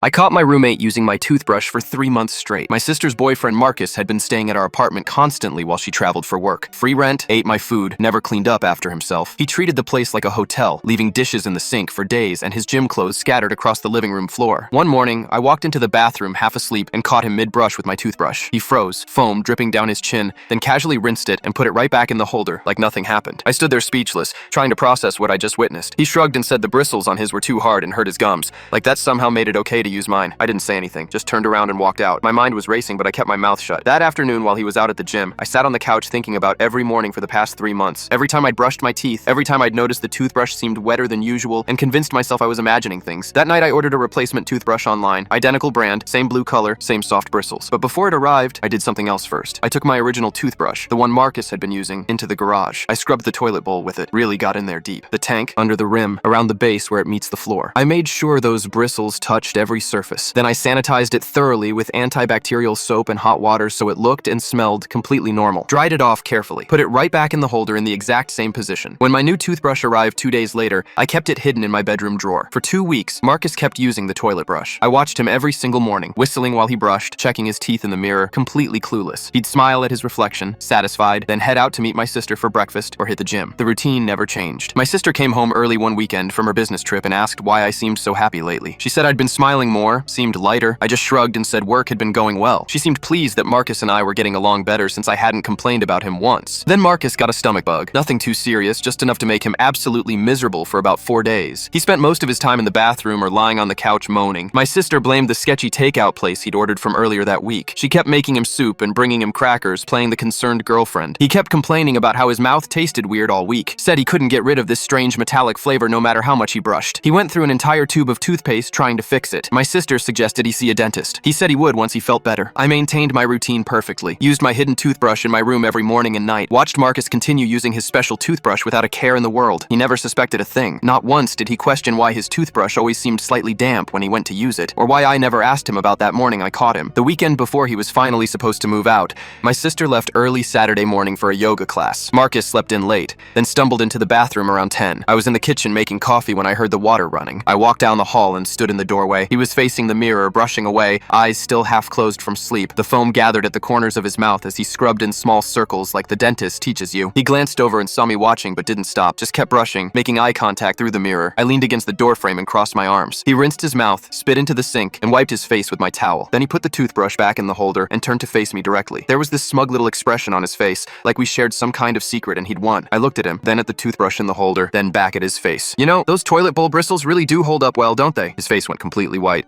I caught my roommate using my toothbrush for 3 months straight. My sister's boyfriend Marcus had been staying at our apartment constantly while she traveled for work. Free rent, ate my food, never cleaned up after himself. He treated the place like a hotel, leaving dishes in the sink for days and his gym clothes scattered across the living room floor. One morning, I walked into the bathroom half asleep and caught him mid-brush with my toothbrush. He froze, foam dripping down his chin, then casually rinsed it and put it right back in the holder like nothing happened. I stood there speechless, trying to process what I just witnessed. He shrugged and said the bristles on his were too hard and hurt his gums, like that somehow made it okay to use mine. I didn't say anything, just turned around and walked out. My mind was racing, but I kept my mouth shut. That afternoon, while he was out at the gym, I sat on the couch thinking about every morning for the past 3 months. Every time I'd brushed my teeth, every time I'd noticed the toothbrush seemed wetter than usual, and convinced myself I was imagining things. That night, I ordered a replacement toothbrush online, identical brand, same blue color, same soft bristles. But before it arrived, I did something else first. I took my original toothbrush, the one Marcus had been using, into the garage. I scrubbed the toilet bowl with it, really got in there deep. The tank, under the rim, around the base where it meets the floor. I made sure those bristles touched every surface. Then I sanitized it thoroughly with antibacterial soap and hot water so it looked and smelled completely normal. Dried it off carefully. Put it right back in the holder in the exact same position. When my new toothbrush arrived 2 days later, I kept it hidden in my bedroom drawer. For 2 weeks, Marcus kept using the toilet brush. I watched him every single morning, whistling while he brushed, checking his teeth in the mirror, completely clueless. He'd smile at his reflection, satisfied, then head out to meet my sister for breakfast or hit the gym. The routine never changed. My sister came home early one weekend from her business trip and asked why I seemed so happy lately. She said I'd been smiling more, seemed lighter. I just shrugged and said work had been going well. She seemed pleased that Marcus and I were getting along better since I hadn't complained about him once. Then Marcus got a stomach bug. Nothing too serious, just enough to make him absolutely miserable for about 4 days. He spent most of his time in the bathroom or lying on the couch moaning. My sister blamed the sketchy takeout place he'd ordered from earlier that week. She kept making him soup and bringing him crackers, playing the concerned girlfriend. He kept complaining about how his mouth tasted weird all week. Said he couldn't get rid of this strange metallic flavor no matter how much he brushed. He went through an entire tube of toothpaste trying to fix it. My sister suggested he see a dentist. He said he would once he felt better. I maintained my routine perfectly, used my hidden toothbrush in my room every morning and night, watched Marcus continue using his special toothbrush without a care in the world. He never suspected a thing. Not once did he question why his toothbrush always seemed slightly damp when he went to use it, or why I never asked him about that morning I caught him. The weekend before he was finally supposed to move out, my sister left early Saturday morning for a yoga class. Marcus slept in late, then stumbled into the bathroom around 10. I was in the kitchen making coffee when I heard the water running. I walked down the hall and stood in the doorway. He was facing the mirror, brushing away, eyes still half closed from sleep. The foam gathered at the corners of his mouth as he scrubbed in small circles like the dentist teaches you. He glanced over and saw me watching but didn't stop, just kept brushing, making eye contact through the mirror. I leaned against the doorframe and crossed my arms. He rinsed his mouth, spit into the sink, and wiped his face with my towel. Then he put the toothbrush back in the holder and turned to face me directly. There was this smug little expression on his face, like we shared some kind of secret and he'd won. I looked at him, then at the toothbrush in the holder, then back at his face. You know, those toilet bowl bristles really do hold up well, don't they? His face went completely white.